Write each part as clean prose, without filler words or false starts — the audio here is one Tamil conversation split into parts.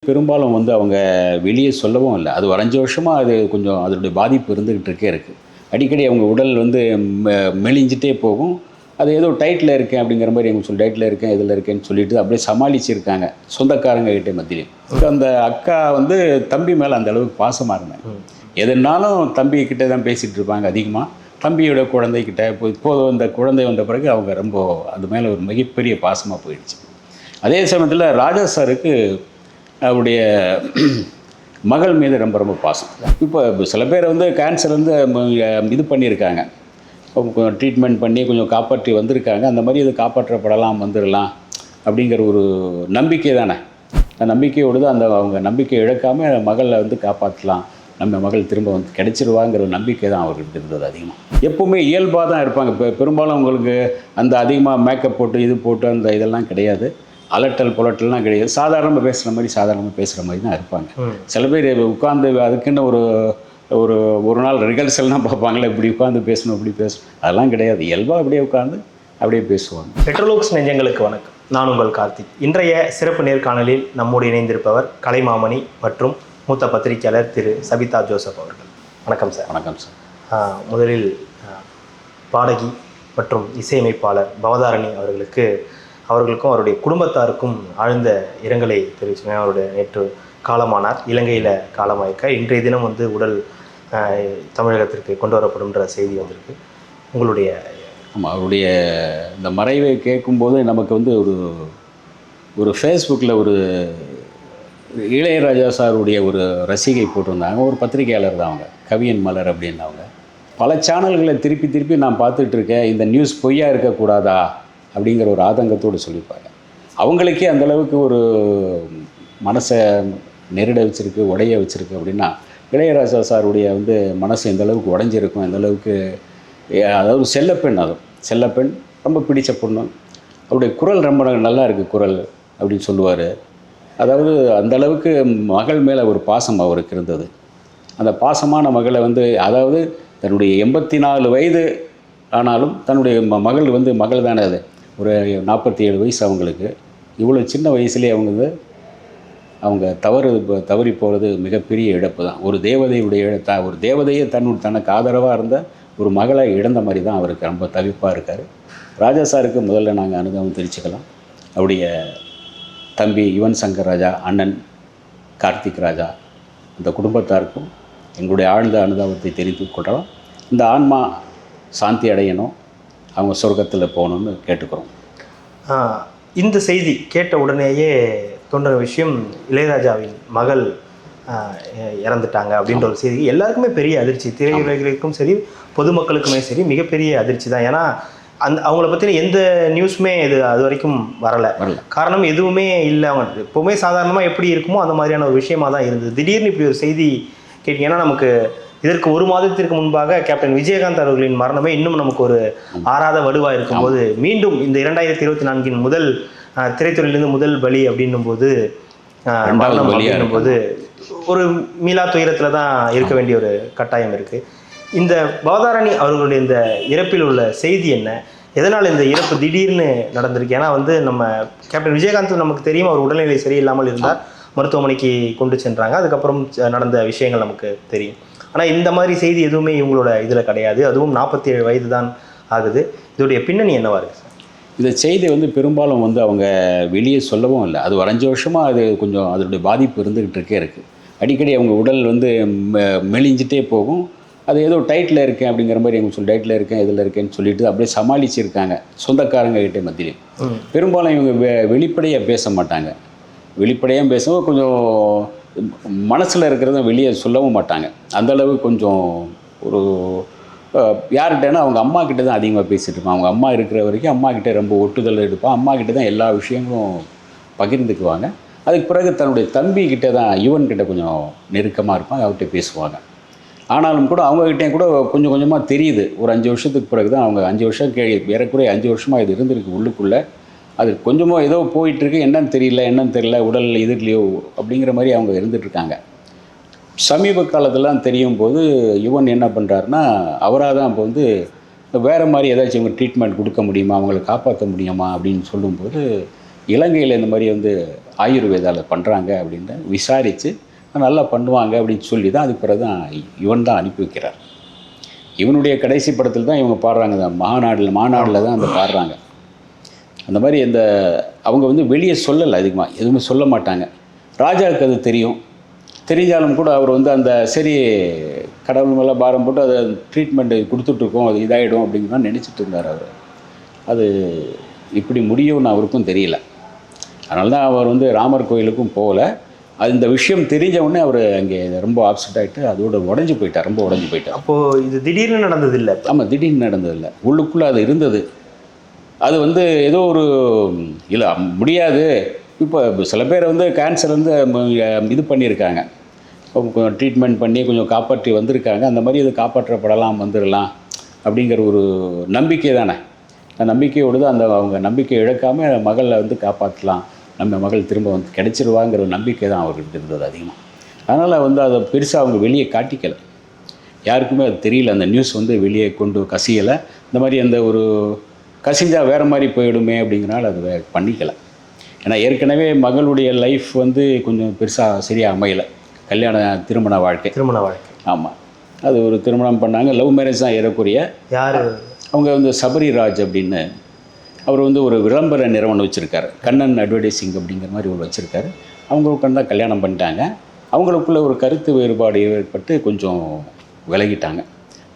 பெரும்பாலும் வந்து அவங்க வெளியே சொல்லவும் இல்லை. அது ஒரு 5 வருஷமாக அது கொஞ்சம் அதனுடைய பாதிப்பு இருந்துக்கிட்டே இருக்குது. அடிக்கடி அவங்க உடல் வந்து மெலிஞ்சிட்டே போகும். அது ஏதோ டயட்டில் இருக்கேன் அப்படிங்கிற மாதிரி எங்க சொல்லி டயட்டில் இருக்கேன் இதில் இருக்கேன்னு சொல்லிட்டு அப்படியே சமாளிச்சிருக்காங்க சொந்தக்காரங்க கிட்டே மத்தியிலையும். அந்த அக்கா வந்து தம்பி மேலே அந்த அளவுக்கு பாசமாக இருந்தாங்க. எதுனாலும் தம்பி கிட்டே தான் பேசிகிட்டு இருப்பாங்க அதிகமாக. தம்பியோட குழந்தைகிட்ட இப்போது அந்த குழந்தை வந்த பிறகு அவங்க ரொம்ப அது மேலே ஒரு மிகப்பெரிய பாசமாக போயிடுச்சு. அதே சமயத்தில் ராஜா சாருக்கு அவருடைய மகள் மீது ரொம்ப ரொம்ப பாசம். இப்போ சில பேர் வந்து கேன்சர் வந்து இது பண்ணியிருக்காங்க, கொஞ்சம் ட்ரீட்மெண்ட் பண்ணி கொஞ்சம் காப்பாற்றி வந்திருக்காங்க. அந்த மாதிரி இது காப்பாற்றப்படலாம் வந்துடலாம் அப்படிங்கிற ஒரு நம்பிக்கை தானே. அந்த நம்பிக்கையோடு தான் அவங்க நம்பிக்கை இழக்காமல் மகளை வந்து காப்பாற்றலாம், நம்ம மகள் திரும்ப வந்து கிடைச்சிருவாங்கிற ஒரு நம்பிக்கை தான் அவர்கிட்ட இருந்தது அதிகமாக. எப்போவுமே இயல்பாக தான் இருப்பாங்க. இப்போ பெரும்பாலும் உங்களுக்கு அந்த அதிகமாக மேக்கப் போட்டு இது போட்டு அந்த இதெல்லாம் கிடையாது. அலட்டல் புலட்டல்லாம் கிடையாது. சாதாரணமாக பேசுகிற மாதிரி சாதாரணமாக பேசுகிற மாதிரி தான் இருப்பாங்க. சில பேர் உட்காந்து அதுக்குன்னு ஒரு நாள் ரிகர்சல்லாம் பார்ப்பாங்களே, இப்படி உட்காந்து பேசணும் இப்படி பேசணும், அதெல்லாம் கிடையாது. இயல்பாக அப்படியே உட்காந்து அப்படியே பேசுவாங்க. பெட்ரோலோக்ஸ் நெஞ்சங்களுக்கு வணக்கம். நான் உங்கள் கார்த்திக். இன்றைய சிறப்பு நேர்காணலில் நம்மோடு இணைந்திருப்பவர் கலைமாமணி மற்றும் மூத்த பத்திரிகையாளர் திரு சபிதா ஜோசப் அவர்கள். வணக்கம் சார். வணக்கம் சார். முதலில் பாடகி மற்றும் இசையமைப்பாளர் பவதாரணி அவர்களுக்கும் அவருடைய குடும்பத்தாருக்கும் ஆழ்ந்த இரங்கலை தெரிவிச்சுங்க. அவருடைய நேற்று காலமானார். இலங்கையில் காலமாயிருக்க இன்றைய தினம் வந்து உடல் தமிழகத்திற்கு கொண்டு வரப்படும்ன்ற செய்தி வந்திருக்கு. உங்களுடைய அவருடைய இந்த மறைவை கேட்கும்போது நமக்கு வந்து ஒரு ஃபேஸ்புக்கில் ஒரு இளையராஜா சாருடைய ஒரு ரசிகை போட்டிருந்தாங்க. ஒரு பத்திரிகையாளர் தான் அவங்க, கவியன் மலர் அப்படின்னவங்க. பல சேனல்களை திருப்பி நான் பார்த்துட்ருக்கேன், இந்த நியூஸ் பொய்யா இருக்கக்கூடாதா அப்படிங்கிற ஒரு ஆதங்கத்தோடு சொல்லியிருப்பாங்க. அவங்களுக்கே அந்தளவுக்கு ஒரு மனசை நெருட வச்சுருக்கு, உடைய வச்சுருக்கு அப்படின்னா இளையராஜா சாருடைய வந்து மனசு எந்த அளவுக்கு உடஞ்சிருக்கும், எந்த அளவுக்கு, அதாவது செல்லப்பெண் ரொம்ப பிடிச்ச பொண்ணு. அவருடைய குரல் ரொம்ப நல்லா இருக்குது குரல் அப்படின்னு சொல்லுவார். அதாவது அந்தளவுக்கு மகள் மேலே ஒரு பாசம் அவருக்கு இருந்தது. அந்த பாசமான மகளை வந்து, அதாவது தன்னுடைய 84 வயது ஆனாலும் தன்னுடைய மகள் தானே, அது ஒரு 47 வயசு அவங்களுக்கு. இவ்வளோ சின்ன வயசுலேயே அவங்க தவறி போகிறது மிகப்பெரிய இழப்பு தான். ஒரு தேவதையே தனக்கு ஆதரவாக இருந்த ஒரு மகளை இழந்த மாதிரி தான் அவருக்கு ரொம்ப தவிப்பாக இருக்கார். ராஜா சாருக்கு முதல்ல நாங்கள் அனுபவம் தெரிவிச்சுக்கலாம். அவருடைய தம்பி யுவன் சங்கர் ராஜா, அண்ணன் கார்த்திக் ராஜா, இந்த குடும்பத்தாருக்கும் எங்களுடைய ஆழ்ந்த அனுபவத்தை தெரிவித்து கொள்கிறோம். இந்த ஆன்மா சாந்தி அடையணும், அவங்க சொர்க்கத்தில் போகணுன்னு கேட்டுக்கிறோம். இந்த செய்தி கேட்ட உடனேயே தோன்ற விஷயம், இளையராஜாவின் மகள் இறந்துட்டாங்க அப்படின்ற ஒரு செய்தி எல்லாருக்குமே பெரிய அதிர்ச்சி. திரையுலகிற்கும் சரி பொதுமக்களுக்குமே சரி மிகப்பெரிய அதிர்ச்சி தான். ஏன்னா அவங்கள பற்றின எந்த நியூஸுமே அது வரைக்கும் வரலை. காரணம் எதுவுமே இல்லை. அவங்க எப்போவுமே சாதாரணமாக எப்படி இருக்குமோ அந்த மாதிரியான ஒரு விஷயமாக தான் இருந்தது. திடீர்னு இப்படி ஒரு செய்தி கேட்டிங்கன்னா, நமக்கு இதற்கு 1 மாதத்திற்கு முன்பாக கேப்டன் விஜயகாந்த் அவர்களின் மரணமே இன்னும் நமக்கு ஒரு ஆறாத வடுவாக இருக்கும்போது, மீண்டும் இந்த 2024 முதல் திரைத்துறையிலிருந்து முதல் பலி அப்படின்னும் போது ஒரு மீளா துயரத்தில் தான் இருக்க வேண்டிய ஒரு கட்டாயம் இருக்குது. இந்த பவதாரணி அவர்களுடைய இந்த இறப்பில் உள்ள செய்தி என்ன? எதனால் இந்த இறப்பு திடீர்னு நடந்திருக்கு? ஏன்னா வந்து நம்ம கேப்டன் விஜயகாந்த் நமக்கு தெரியும், அவர் உடல்நிலை சரியில்லாமல் இருந்தார், மருத்துவமனைக்கு கொண்டு சென்றாங்க. அதுக்கப்புறம் நடந்த விஷயங்கள் நமக்கு தெரியும். ஆனால் இந்த மாதிரி செய்தி எதுவுமே இவங்களோட இதில் கிடையாது. அதுவும் 47 வயது தான் ஆகுது. இதோடைய பின்னணி என்னவா இருக்குது சார்? இந்த செய்தி வந்து பெரும்பாலும் வந்து அவங்க வெளியே சொல்லவும் இல்லை. அது ஒரு 5 வருஷமாக அது கொஞ்சம் அதனுடைய பாதிப்பு இருந்துக்கிட்டே இருக்குது. அடிக்கடி அவங்க உடல் வந்து மெலிஞ்சிட்டே போகும். அது ஏதோ டயட்டில் இருக்கேன் அப்படிங்கிற மாதிரி எங்க சொல்லி டயட்டில் இருக்கேன் இதில் இருக்கேன்னு சொல்லிட்டு அப்படியே சமாளிச்சிருக்காங்க சொந்தக்காரங்க கிட்டே மத்தியிலையும். பெரும்பாலும் இவங்க வெளிப்படையாக பேச மாட்டாங்க. வெளிப்படையாக பேசவும் கொஞ்சம் மனசில் இருக்கிறத வெளியே சொல்லவும் மாட்டாங்க. அந்தளவு கொஞ்சம் ஒரு யார்கிட்டனா அவங்க அம்மா கிட்ட தான் அதிகமாக பேசிகிட்டு இருப்பான். அவங்க அம்மா இருக்கிற வரைக்கும் அம்மா கிட்டே ரொம்ப ஒட்டுதல் எடுப்பான். அம்மா கிட்ட தான் எல்லா விஷயங்களும் பகிர்ந்துக்குவாங்க. அதுக்கு பிறகு தன்னுடைய தம்பி கிட்டே தான், யுவன் கிட்ட கொஞ்சம் நெருக்கமாக இருப்பாங்க, அவர்கிட்ட பேசுவாங்க. ஆனாலும் கூட அவங்ககிட்டையும் கூட கொஞ்சம் கொஞ்சமாக தெரியுது. ஒரு 5 வருஷத்துக்கு பிறகு தான், அவங்க 5 வருஷம் ஏறக்குறைய 5 வருஷமாக இது இருந்திருக்கு உள்ளுக்குள்ளே. அது கொஞ்சமாக ஏதோ போயிட்டுருக்கு, என்னன்னு தெரியல, உடல் இதுலையோ அப்படிங்கிற மாதிரி அவங்க இருந்துகிட்ருக்காங்க. சமீப காலத்திலாம் தெரியும் போது யுவன் என்ன பண்ணுறாருன்னா, அவராக தான் இப்போ வந்து வேறு மாதிரி ஏதாச்சும் அவங்க ட்ரீட்மெண்ட் கொடுக்க முடியுமா, அவங்கள காப்பாற்ற முடியுமா அப்படின்னு சொல்லும்போது இலங்கையில் இந்த மாதிரி வந்து ஆயுர்வேதாவில் பண்ணுறாங்க அப்படின்னு விசாரித்து நல்லா பண்ணுவாங்க அப்படின்னு சொல்லி தான் அதுக்கு பிறகு தான் இவன் தான் அனுப்பி வைக்கிறார். இவனுடைய கடைசி படத்தில் தான் இவங்க பாடுறாங்க, தான் மாநாடில் தான் அந்த பாடுறாங்க. அந்த மாதிரி அவங்க வந்து வெளியே சொல்லலை, அதிகமாக எதுவுமே சொல்ல மாட்டாங்க. ராஜாவுக்கு அது தெரியும். தெரிஞ்சாலும் கூட அவர் வந்து சரி கடவுள் மேலே பாரம் போட்டு அதை ட்ரீட்மெண்ட்டு கொடுத்துட்ருக்கோம், அது இதாகிடும் அப்படிங்கிற நினச்சிட்டு இருந்தார் அவர். அது இப்படி முடியும்னு அவருக்கும் தெரியல. அதனால தான் அவர் வந்து ராமர் கோயிலுக்கும் போகல. இந்த விஷயம் தெரிஞ்ச உடனே அவர் அங்கே ரொம்ப ஆப்செட் ஆகிட்டு அதோட உடஞ்சி போயிட்டார், ரொம்ப உடஞ்சி போயிட்டார். அப்போது இது திடீர்னு நடந்ததில்லை? ஆமாம், திடீர்னு நடந்ததில்லை. உள்ளுக்குள்ளே அது இருந்தது. அது வந்து ஏதோ ஒரு இல்லை முடியாது. இப்போ சில பேர் வந்து கேன்சர் வந்து இது பண்ணியிருக்காங்க, கொஞ்சம் ட்ரீட்மெண்ட் பண்ணி கொஞ்சம் காப்பாற்றி வந்திருக்காங்க. அந்த மாதிரி இது காப்பாற்றப்படலாம், வந்துடலாம் அப்படிங்கிற ஒரு நம்பிக்கை தானே. அந்த நம்பிக்கையோடு தான் அவங்க நம்பிக்கை இழக்காமல் மகளை வந்து காப்பாற்றலாம், நம்ம மகள் திரும்ப வந்து கிடைச்சிருவாங்கிற ஒரு நம்பிக்கை தான் அவர்கிட்ட இருந்தது அதிகமாக. அதனால் வந்து அதை பெருசாக அவங்க வெளியே காட்டிக்கலை, யாருக்குமே அது தெரியல. அந்த நியூஸ் வந்து வெளியே கொண்டு கசியலை. இந்த மாதிரி ஒரு கசிஞ்சால் வேறு மாதிரி போயிடுமே அப்படிங்கிறனால அது பண்ணிக்கலை. ஏன்னா ஏற்கனவே மகளுடைய லைஃப் வந்து கொஞ்சம் பெருசாக சரியாக அமையலை, திருமண வாழ்க்கை. ஆமாம், அது ஒரு திருமணம் பண்ணாங்க, லவ் மேரேஜ் தான் ஏறக்குறைய. யார் அவங்க வந்து சபரிராஜ் அப்படின்னு அவர் வந்து ஒரு விளம்பர நிறுவனம் வச்சுருக்காரு, கண்ணன் அட்வர்டைஸிங் அப்படிங்கிற மாதிரி ஒரு வச்சுருக்காரு. அவங்களுக்கு தான் கல்யாணம் பண்ணிட்டாங்க. அவங்களுக்குள்ள ஒரு கருத்து வேறுபாடு ஏற்பட்டு கொஞ்சம் விலகிட்டாங்க.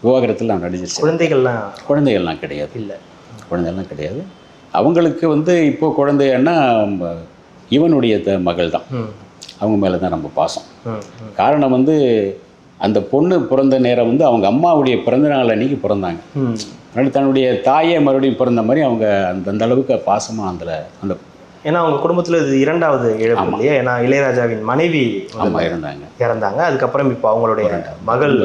விவாகரத்தில் நான் நடிச்சிருச்சேன். குழந்தைகள்லாம் கிடையாது. குழந்தைகள்லாம் கிடையாது. அவங்களுக்கு வந்து இப்போது குழந்தைன்னா இவனுடைய மகள் தான். அவங்க மேலே தான் நம்ம பாசம். காரணம் வந்து அந்த பொண்ணு பிறந்த நேரம் வந்து அவங்க அம்மாவுடைய பிறந்தநாள் அன்றைக்கி பிறந்தாங்க. அதனால் தன்னுடைய தாயே மறுபடியும் பிறந்த மாதிரி அவங்க அந்த அளவுக்கு பாசமாக அந்த ஏன்னா அவங்க குடும்பத்தில் இது இரண்டாவது இழப்பு இல்லையா? ஏன்னா இளையராஜாவின் மனைவி இறந்தாங்க. அதுக்கப்புறம் இப்போ அவங்களுடைய மகள்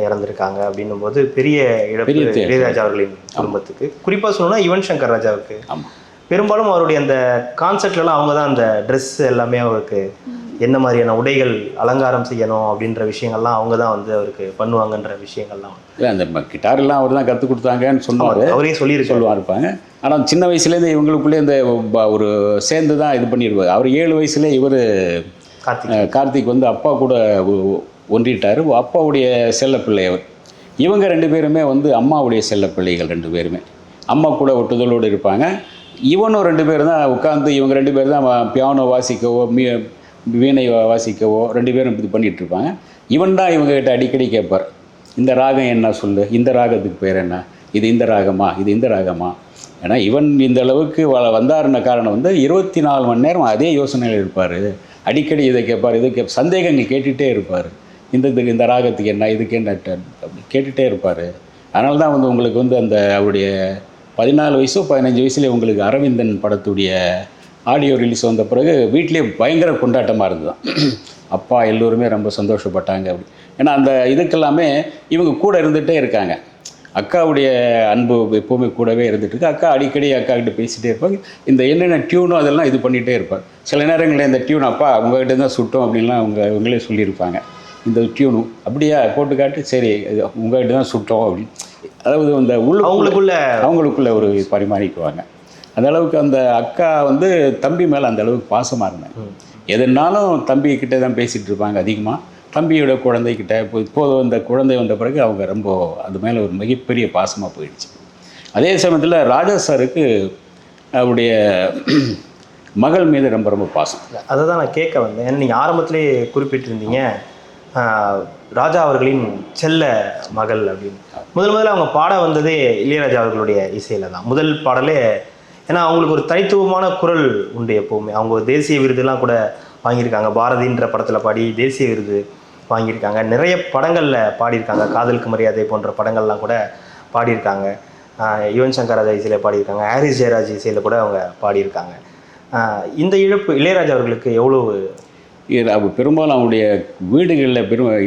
இறந்துருக்காங்க அப்படின்னும் போது பெரிய இழப்பு இளையராஜா அவர்களின் குடும்பத்துக்கு. குறிப்பாக சொல்லணும்னா யுவன் சங்கர் ராஜாவுக்கு பெரும்பாலும் அவருடைய அந்த கான்செப்ட்லாம் அவங்க தான் அந்த ட்ரெஸ் எல்லாமே அவருக்கு என்ன மாதிரியான உடைகள் அலங்காரம் செய்யணும் அப்படின்ற விஷயங்கள்லாம் அவங்க தான் வந்து அவருக்கு பண்ணுவாங்கன்ற விஷயங்கள்லாம். இல்லை, அந்த கிட்டாரெல்லாம் அவர் தான் கற்றுக் கொடுத்தாங்கன்னு சொன்னார், அவரே சொல்லியிருப்பாங்க. ஆனால் சின்ன வயசுலேருந்து இவங்களுக்குள்ளே ஒரு சேர்ந்து தான் இது பண்ணிடுவார். அவர் 7 வயசுலேயே இவர் கார்த்திக் வந்து அப்பா கூட ஒன்றிட்டார். அப்பாவுடைய செல்ல பிள்ளை அவர். இவங்க 2 பேருமே வந்து அம்மாவுடைய செல்ல பிள்ளைகள். 2 பேருமே அம்மா கூட ஒட்டுதலோடு இருப்பாங்க. இவனும் 2 பேர் தான் உட்காந்து, இவங்க 2 பேர் தான் பியானோ வாசிக்கவோ வீணை வாசிக்கவோ 2 பேரும் இது பண்ணிகிட்ருப்பாங்க. இவன் தான் இவங்ககிட்ட அடிக்கடி கேட்பார், இந்த ராகம் என்ன சொல்லு, இந்த ராகத்துக்கு பேர் என்ன, இது இந்த ராகமா, இது இந்த ராகமா. ஏன்னா இவன் இந்த அளவுக்கு வந்தாருன்ன காரணம் வந்து 24 மணி நேரம் அதே யோசனையில் இருப்பார். அடிக்கடி இதை கேட்பார், சந்தேகங்கள் கேட்டுகிட்டே இருப்பார். இந்த ராகத்துக்கு என்ன, இதுக்கு என்ன அப்படி கேட்டுகிட்டே இருப்பார். அதனால தான் வந்து உங்களுக்கு வந்து அவருடைய 14 வயசோ 15 வயசுலேயே உங்களுக்கு அரவிந்தன் படத்துடைய ஆடியோ ரிலீஸ் வந்த பிறகு வீட்டிலே பயங்கர கொண்டாட்டமாக இருந்ததுதான். அப்பா எல்லோருமே ரொம்ப சந்தோஷப்பட்டாங்க அப்படி. ஏன்னா அந்த இதுக்கெல்லாமே இவங்க கூட இருந்துகிட்டே இருக்காங்க. அக்காவுடைய அன்பு எப்போவுமே கூடவே இருந்துகிட்டு அக்கா அடிக்கடி அக்காக்கிட்ட பேசிகிட்டே இருப்பாங்க. இந்த என்னென்ன டியூனோ அதெல்லாம் இது பண்ணிகிட்டே இருப்பார். சில நேரங்களில் இந்த டியூன் அப்பா உங்கள்கிட்ட தான் சுட்டோம் அப்படின்லாம் இவங்களே சொல்லியிருப்பாங்க. இந்த டியூனு அப்படியா போட்டு காட்டு, சரி உங்கள்கிட்ட தான் சுட்டோம் அப்படின்னு. அதாவது அந்த அவங்களுக்குள்ள ஒரு பரிமாறிக்குவாங்க. அந்த அளவுக்கு அந்த அக்கா வந்து தம்பி மேலே அந்த அளவுக்கு பாசமாக இருந்தாங்க. எதுனாலும் தம்பிக்கிட்ட தான் பேசிகிட்டு இருப்பாங்க அதிகமாக. தம்பியோட குழந்தைக்கிட்ட இப்போது அந்த குழந்தை வந்த பிறகு அவங்க ரொம்ப அது மேலே ஒரு மிகப்பெரிய பாசமாக போயிடுச்சு. அதே சமயத்தில் ராஜா சாருக்கு அவருடைய மகள் மீது ரொம்ப ரொம்ப பாசம். அதை தான் நான் கேட்க வந்தேன். நீங்கள் ஆரம்பத்திலே குறிப்பிட்டிருந்தீங்க ராஜா அவர்களின் செல்ல மகள் அப்படின்னு. முதல்ல அவங்க பாட வந்ததே இளையராஜா அவர்களுடைய இசையில் தான். முதல் பாடலே, ஏன்னா அவங்களுக்கு ஒரு தனித்துவமான குரல் உண்டு எப்போவுமே. அவங்க தேசிய விருதுலாம் கூட வாங்கியிருக்காங்க. பாரதின்ற படத்தில் பாடி தேசிய விருது வாங்கியிருக்காங்க. நிறைய படங்களில் பாடியிருக்காங்க. காதலுக்கு மரியாதை போன்ற படங்கள்லாம் கூட பாடியிருக்காங்க. யுவன் சங்கர் ராஜா இசையில் பாடியிருக்காங்க. ஹாரிஸ் ஜெயராஜ் இசையில் கூட அவங்க பாடியிருக்காங்க. இந்த இழப்பு இளையராஜா அவர்களுக்கு எவ்வளவு? பெரும்பாலும் அவங்களுடைய வீடுகளில்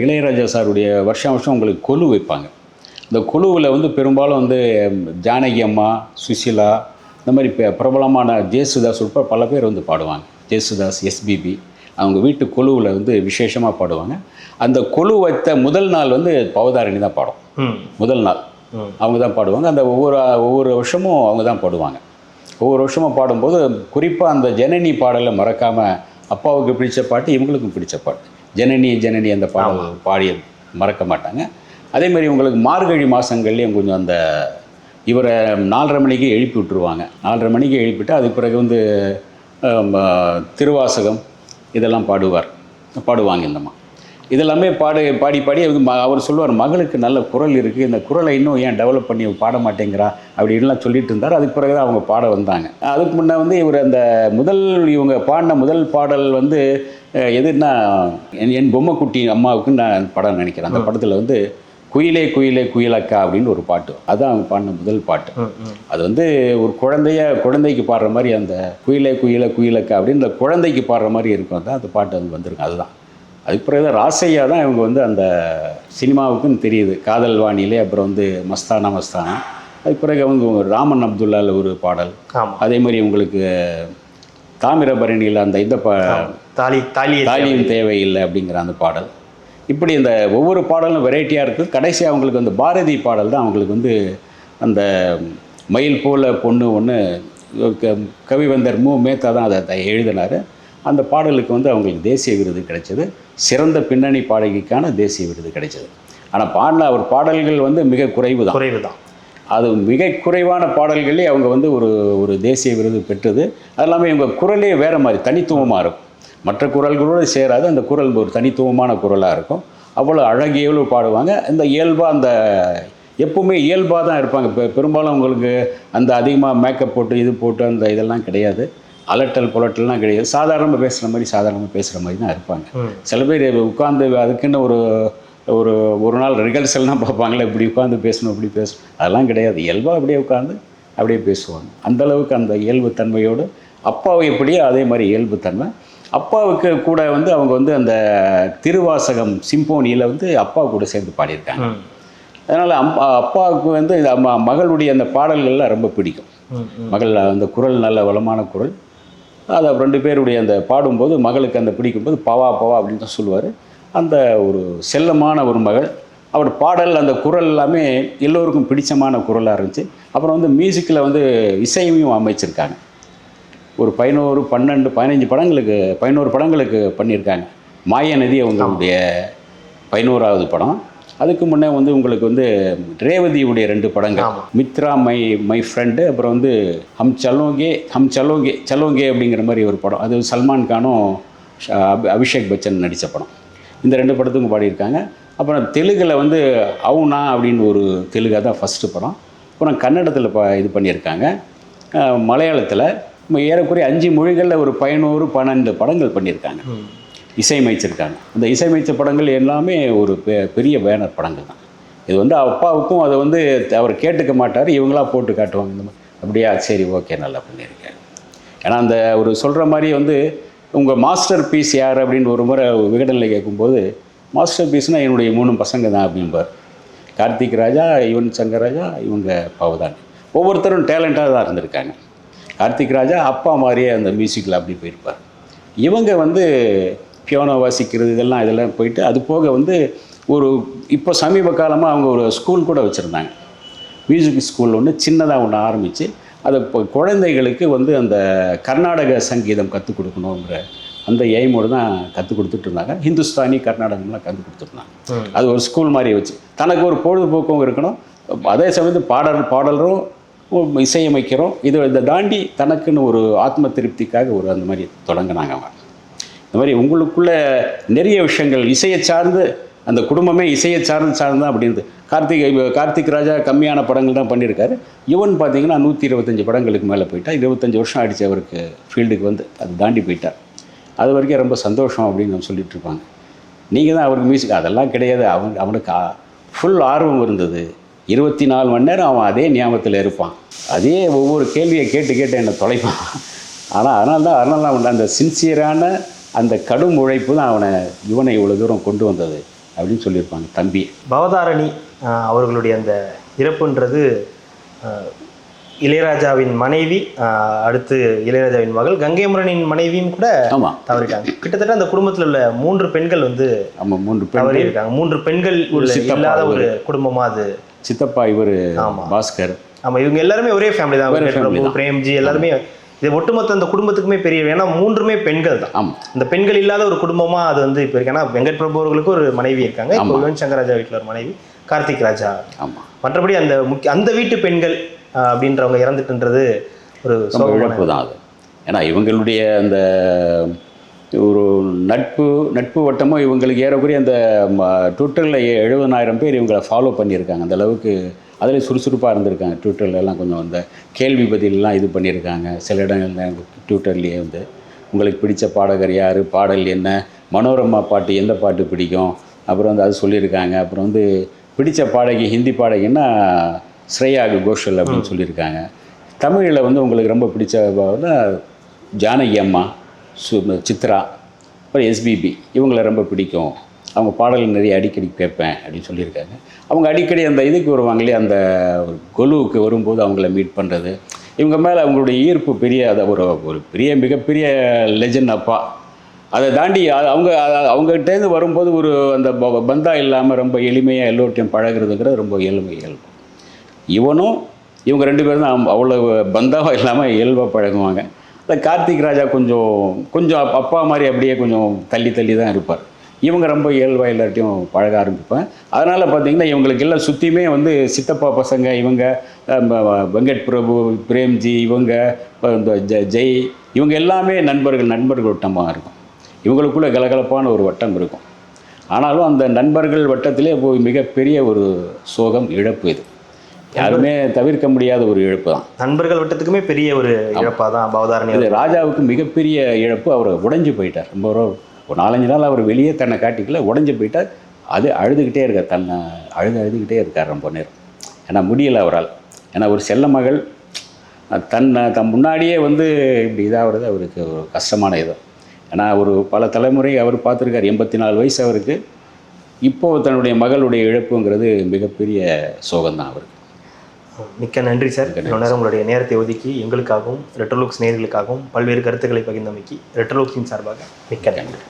இளையராஜா சாருடைய வருஷம் உங்களுக்கு கொலு வைப்பாங்க. இந்த கொலுவில் வந்து பெரும்பாலும் வந்து ஜானகி அம்மா, சுசிலா, இந்த மாதிரி பிரபலமான ஜேசுதாஸ் உட்பட பல பேர் வந்து பாடுவாங்க. ஜேசுதாஸ், எஸ்பிபி அவங்க வீட்டு கொலுவில் வந்து விசேஷமாக பாடுவாங்க. அந்த கொலு வைத்த முதல் நாள் வந்து பவதாரணி தான் பாடும். முதல் நாள் அவங்க தான் பாடுவாங்க. அந்த ஒவ்வொரு வருஷமும் அவங்க தான் பாடுவாங்க. ஒவ்வொரு வருஷமும் பாடும்போது குறிப்பாக அந்த ஜனனி பாடலை மறக்காமல் அப்பாவுக்கு பிடிச்ச பாட்டு இவங்களுக்கும் பிடிச்ச பாட்டு ஜனனி ஜனனி அந்த பாடல் பாடி மறக்க மாட்டாங்க. அதேமாதிரி உங்களுக்கு மார்கழி மாதங்கள்லேயும் கொஞ்சம் அந்த இவரை 4:30 மணிக்கு எழுப்பி விட்டுருவாங்க. 4:30 மணிக்கு எழுப்பிட்டு அதுக்கு பிறகு வந்து திருவாசகம் இதெல்லாம் பாடுவாங்க. இந்தம்மா இதெல்லாமே பாடி அவர் சொல்லுவார், மகளுக்கு நல்ல குரல் இருக்குது, இந்த குரலை இன்னும் ஏன் டெவலப் பண்ணி பாட மாட்டேங்கிறா அப்படின்லாம் சொல்லிட்டு இருந்தார். அதுக்கு பிறகு தான் அவங்க பாட வந்தாங்க. அதுக்கு முன்னே வந்து இவர் அந்த இவங்க பாடின முதல் பாடல் வந்து எதுன்னா என் பொம்மைக்குட்டி அம்மாவுக்கு நான் படம் நினைக்கிறேன். அந்த படத்தில் வந்து குயிலே குயிலே குயிலக்கா அப்படின்னு ஒரு பாட்டு, அதுதான் அவங்க பாடின முதல் பாட்டு. அது வந்து ஒரு குழந்தைக்கு பாடுற மாதிரி அந்த குயிலே குயிலே குயிலக்கா அப்படின்னு இந்த குழந்தைக்கு பாடுற மாதிரி இருக்கும். தான் அந்த பாட்டு வந்து வந்திருக்கும். அதுதான் அதுக்கு பிறகு தான் ராசையா தான் இவங்க வந்து அந்த சினிமாவுக்குன்னு தெரியுது. காதல் வாணியிலே அப்புறம் வந்து மஸ்தானா அதுக்கு பிறகு அவங்க ராமன் அப்துல்லாவில் ஒரு பாடல், அதே மாதிரி உங்களுக்கு தாமிரபரணியில் அந்த இந்த தாலியும் தேவையில்லை அப்படிங்கிற அந்த பாடல். இப்படி இந்த ஒவ்வொரு பாடலும் வெரைட்டியாக இருக்குது. கடைசியாக அவங்களுக்கு அந்த பாரதி பாடல் தான் அவங்களுக்கு வந்து அந்த மயில் போல பொண்ணு ஒன்று கவிவந்தர் மேத்தா தான் அதை எழுதினார். அந்த பாடலுக்கு வந்து அவங்களுக்கு தேசிய விருது கிடைச்சது. சிறந்த பின்னணி பாடகிக்கான தேசிய விருது கிடைச்சது. ஆனால் அவர் பாடல்கள் வந்து மிக குறைவு தான். அது மிக குறைவான பாடல்களே அவங்க வந்து ஒரு தேசிய விருது பெற்றது. அது இல்லாமல் இவங்க குரலே வேறு மாதிரி தனித்துவமாக இருக்கும். மற்ற குரல்களோடு சேராது. அந்த குரல் ஒரு தனித்துவமான குரலாக இருக்கும். அவ்வளோ அழகியவ்வளோ பாடுவாங்க. இந்த இயல்பாக அந்த எப்பவுமே இயல்பாக தான் இருப்பாங்க. பெரும்பாலும் அவங்களுக்கு அந்த அதிகமாக மேக்கப் போட்டு அந்த இதெல்லாம் கிடையாது. அலட்டல் புலட்டல்லாம் கிடையாது. சாதாரணமாக பேசுகிற மாதிரி தான் இருப்பாங்க. சில பேர் உட்காந்து அதுக்குன்னு ஒரு நாள் ரிகர்சல்லாம் பார்ப்பாங்களே, இப்படி உட்காந்து பேசணும் இப்படி பேசணும், அதெல்லாம் கிடையாது. இயல்பாக அப்படியே உட்காந்து அப்படியே பேசுவாங்க. அந்தளவுக்கு அந்த இயல்புத்தன்மையோடு அப்பாவை எப்படியோ அதே மாதிரி இயல்புத்தன்மை. அப்பாவுக்கு கூட வந்து அவங்க வந்து அந்த திருவாசகம் சிம்போனியில் வந்து அப்பா கூட சேர்ந்து பாடியிருக்காங்க. அதனால் அப்பாவுக்கு வந்து மகளுடைய அந்த பாடல்கள்லாம் ரொம்ப பிடிக்கும். மகள் அந்த குரல் நல்ல வளமான குரல். அதை 2 பேருடைய அந்த பாடும்போது மகளுக்கு அந்த பிடிக்கும்போது பவா அப்படின்னு தான் சொல்லுவார். அந்த ஒரு செல்லமான ஒரு மகள். அவர் பாடல் அந்த குரல் எல்லாமே எல்லோருக்கும் பிடிச்சமான குரலாக இருந்துச்சு. அப்புறம் வந்து மியூசிக்கில் வந்து இசையையும் அமைச்சிருக்காங்க. ஒரு 11 படங்களுக்கு பண்ணியிருக்காங்க. மாயநதி அவங்களுடைய 11வது படம். அதுக்கு முன்னே வந்து உங்களுக்கு வந்து ரேவதியுடைய 2 படங்கள், மித்ரா மை ஃப்ரெண்டு, அப்புறம் வந்து ஹம் சலோங்கே அப்படிங்கிற மாதிரி ஒரு படம். அது சல்மான் கானும் அபிஷேக் பச்சன் நடித்த படம். இந்த 2 படத்துக்கும் பாடியிருக்காங்க. அப்புறம் தெலுங்கில் வந்து அவுனா அப்படின்னு ஒரு தெலுங்காக தான் ஃபஸ்ட்டு படம். அப்புறம் கன்னடத்தில் இது பண்ணியிருக்காங்க. மலையாளத்தில் ஏறக்குறைய 5 மொழிகளில் ஒரு 11-12 படங்கள் பண்ணியிருக்காங்க, இசையமைச்சிருக்காங்க. அந்த இசையமைச்ச படங்கள் எல்லாமே ஒரு பெரிய பேனர் படங்கள் தான். இது வந்து அப்பாவுக்கும் அதை வந்து அவர் கேட்டுக்க மாட்டார், இவங்களா போட்டு காட்டுவாங்க. இந்த மாதிரி அப்படியா, சரி ஓகே நல்லா பண்ணியிருக்கேன். ஏன்னா அந்த ஒரு சொல்கிற மாதிரி வந்து உங்கள் மாஸ்டர் பீஸ் யார் அப்படின்னு ஒரு முறை விகடனில் கேட்கும்போது, மாஸ்டர் பீஸ்னால் என்னுடைய 3 பசங்க தான் அப்படின்பார். கார்த்திக் ராஜா, யுவன் சங்கர் ராஜா, இவங்க பவதான். ஒவ்வொருத்தரும் டேலண்டாக தான் இருந்திருக்காங்க. கார்த்திக் ராஜா அப்பா மாதிரியே அந்த மியூசிக்கில் அப்படி போயிருப்பார். இவங்க வந்து பியானோ வாசிக்கிறது இதெல்லாம் போயிட்டு, அது போக வந்து இப்போ சமீப காலமாக அவங்க ஒரு ஸ்கூல் கூட வச்சுருந்தாங்க. மியூசிக் ஸ்கூல் ஒன்று சின்னதாக ஒன்று ஆரம்பித்து அதை இப்போ குழந்தைகளுக்கு வந்து அந்த கர்நாடக சங்கீதம் கற்றுக் கொடுக்கணுங்கிற அந்த எய்மோடு தான் கற்றுக் கொடுத்துட்டு இருந்தாங்க. ஹிந்துஸ்தானி கர்நாடகம்லாம் கற்றுக் கொடுத்துருந்தாங்க. அது ஒரு ஸ்கூல் மாதிரி வச்சு தனக்கு ஒரு பொழுதுபோக்கும் இருக்கணும், அதே சமயத்து பாடலரும் இசையமைக்கிறோம், இதை தாண்டி தனக்குன்னு ஒரு ஆத்ம திருப்திக்காக அந்த மாதிரி தொடங்கினாங்க அவங்க. இந்த மாதிரி உங்களுக்குள்ள நிறைய விஷயங்கள் இசையை சார்ந்து, அந்த குடும்பமே இசையை சார்ந்து தான் அப்படின்றது. கார்த்திக் ராஜா கம்மியான படங்கள் தான் பண்ணியிருக்காரு. யுவன் பார்த்தீங்கன்னா 125 படங்களுக்கு மேலே போயிட்டார். 25 வருஷம் ஆகிடுச்சு அவருக்கு ஃபீல்டுக்கு வந்து, அது தாண்டி போயிட்டார். அது வரைக்கும் ரொம்ப சந்தோஷம் அப்படின்னு நம்ம சொல்லிட்டு இருப்பாங்க. நீங்கள் தான் அவருக்கு மியூசிக் அதெல்லாம் கிடையாது. அவனுக்கு ஃபுல் ஆர்வம் இருந்தது. 24 மணி நேரம் அவன் அதே ஞாபகத்தில் இருப்பான், அதே ஒவ்வொரு கேள்வியை கேட்டு என்னை தொலைப்பான். அதனால தான் அந்த சின்சியரான அந்த கடும் உழைப்பு தான் இவனை இவ்வளோ தூரம் கொண்டு வந்தது அப்படின்னு சொல்லியிருப்பாங்க தம்பி. பவதாரணி அவர்களுடைய அந்த இறப்புன்றது இளையராஜாவின் மனைவி, அடுத்து இளையராஜாவின் மகள் கங்கைமரனின் மனைவியும் கூட தவறிட்டாங்க. கிட்டத்தட்ட அந்த குடும்பத்தில் உள்ள 3 பெண்கள் வந்து 3 தவறி இருக்காங்க. 3 பெண்கள் இல்லாத ஒரு குடும்பமாக அது. சித்தப்பா இவர் பாஸ்கர், ஆமாம், இவங்க எல்லாருமே ஒரே ஃபேமிலி தான். ஒரே வெங்கட் family பிரபு, தான். பிரேம்ஜி எல்லாருமே இது ஒட்டுமொத்த அந்த குடும்பத்துக்குமே பெரிய, ஏன்னா மூன்றுமே பெண்கள் தான். ஆமாம். இந்த பெண்கள் இல்லாத ஒரு குடும்பமா அது வந்து இப்போ இருக்கு. ஏன்னா வெங்கட் பிரபு அவர்களுக்கு ஒரு மனைவி இருக்காங்க, இப்போ யுவன் சங்கர் ராஜா வீட்டில் ஒரு மனைவி கார்த்திக் ராஜா. ஆமாம். மற்றபடி அந்த அந்த வீட்டு பெண்கள் அப்படின்றவங்க இறந்துட்டுன்றது ஒரு இழப்பு தான் அது. ஏன்னா இவங்களுடைய அந்த ஒரு நட்பு வட்டமும் இவங்களுக்கு ஏறக்குறைய அந்த ட்விட்டரில் 70,000 பேர் இவங்களை ஃபாலோ பண்ணியிருக்காங்க. அந்த அளவுக்கு அதில் சுறுசுறுப்பாக இருந்திருக்காங்க. ட்விட்டர்ல எல்லாம் கொஞ்சம் அந்த கேள்வி பதிலெலாம் இது பண்ணியிருக்காங்க. சில இடங்கள் ட்விட்டர்லேயே வந்து உங்களுக்கு பிடிச்ச பாடகர் யார், பாடல் என்ன, மனோரமா பாட்டு எந்த பாட்டு பிடிக்கும், அப்புறம் வந்து அது சொல்லியிருக்காங்க. அப்புறம் வந்து பிடிச்ச பாடகி ஹிந்தி பாடகின்னா ஸ்ரேயா கோஷல் அப்படின்னு சொல்லியிருக்காங்க. தமிழில் வந்து உங்களுக்கு ரொம்ப பிடிச்ச ஜானகி அம்மா, சித்ரா, அப்புறம் எஸ்பிபி இவங்களை ரொம்ப பிடிக்கும், அவங்க பாடல்கள் நிறைய அடிக்கடி கேட்பேன் அப்படின்னு சொல்லியிருக்காங்க. அவங்க அடிக்கடி அந்த இதுக்கு வருவாங்க இல்லையா, அந்த ஒரு கொலுவுக்கு வரும்போது அவங்கள மீட் பண்ணுறது, இவங்க மேலே அவங்களுடைய ஈர்ப்பு பெரிய, அதை ஒரு பெரிய மிகப்பெரிய லெஜண்ட் அப்பா. அதை தாண்டி அவங்ககிட்டேருந்து வரும்போது ஒரு அந்த பந்தா இல்லாமல் ரொம்ப எளிமையாக எல்லோருத்தையும் பழகிறதுங்கிறது ரொம்ப இயல்பு. இவனும் இவங்க 2 பேரும் தான் அவ்வளோ பந்தாவாக இல்லாமல் இயல்பாக பழகுவாங்க. அந்த கார்த்திக் ராஜா கொஞ்சம் அப்பா மாதிரி அப்படியே கொஞ்சம் தள்ளி தான் இருப்பார். இவங்க ரொம்ப இயல்பாக எல்லார்ட்டையும் பழக ஆரம்பிப்பேன். அதனால் பார்த்திங்கன்னா இவங்களுக்கு எல்லாம் சுற்றியுமே வந்து சித்தப்பா பசங்க, இவங்க வெங்கட் பிரபு, பிரேம்ஜி, இவங்க இந்த ஜெய், இவங்க எல்லாமே நண்பர்கள் வட்டமாக இருக்கும். இவங்களுக்குள்ள கலகலப்பான ஒரு வட்டம் இருக்கும். ஆனாலும் அந்த நண்பர்கள் வட்டத்திலே போய் மிகப்பெரிய ஒரு சோகம், இழப்பு. இது யாருமே தவிர்க்க முடியாத ஒரு இழப்பு தான். நண்பர்கள் வட்டத்துக்குமே பெரிய ஒரு இழப்பாக தான் பவதாரணி. இது ராஜாவுக்கு மிகப்பெரிய இழப்பு. அவர் உடைஞ்சு போயிட்டார். ரொம்ப ஒரு 4-5 நாள் அவர் வெளியே தன்னை காட்டிக்கல, உடைஞ்சு போயிட்டார். அது அழுதுகிட்டே இருக்கார், தன்னை அழுதுகிட்டே இருக்கார் ரொம்ப நேரம். ஏன்னா முடியலை அவரால். ஏன்னா ஒரு செல்ல மகள் தன் முன்னாடியே வந்து இப்படி இதாகிறது அவருக்கு ஒரு கஷ்டமான இது. ஏன்னா ஒரு பல தலைமுறை அவர் பார்த்துருக்கார். 84 வயசு அவருக்கு. இப்போது தன்னுடைய மகளுடைய இழப்புங்கிறது மிகப்பெரிய சோகம்தான் அவருக்கு. மிக்க நன்றி சார். நேரம் உங்களுடைய நேரத்தை ஒதுக்கி எங்களுக்காகவும் ரெட்ரோலுக்ஸ் நேயர்களுக்காகவும் பல்வேறு கருத்துக்களை பகிர்ந்தமைக்கு ரெட்ரோலுக்ஸின் சார்பாக மிக்க நன்றி.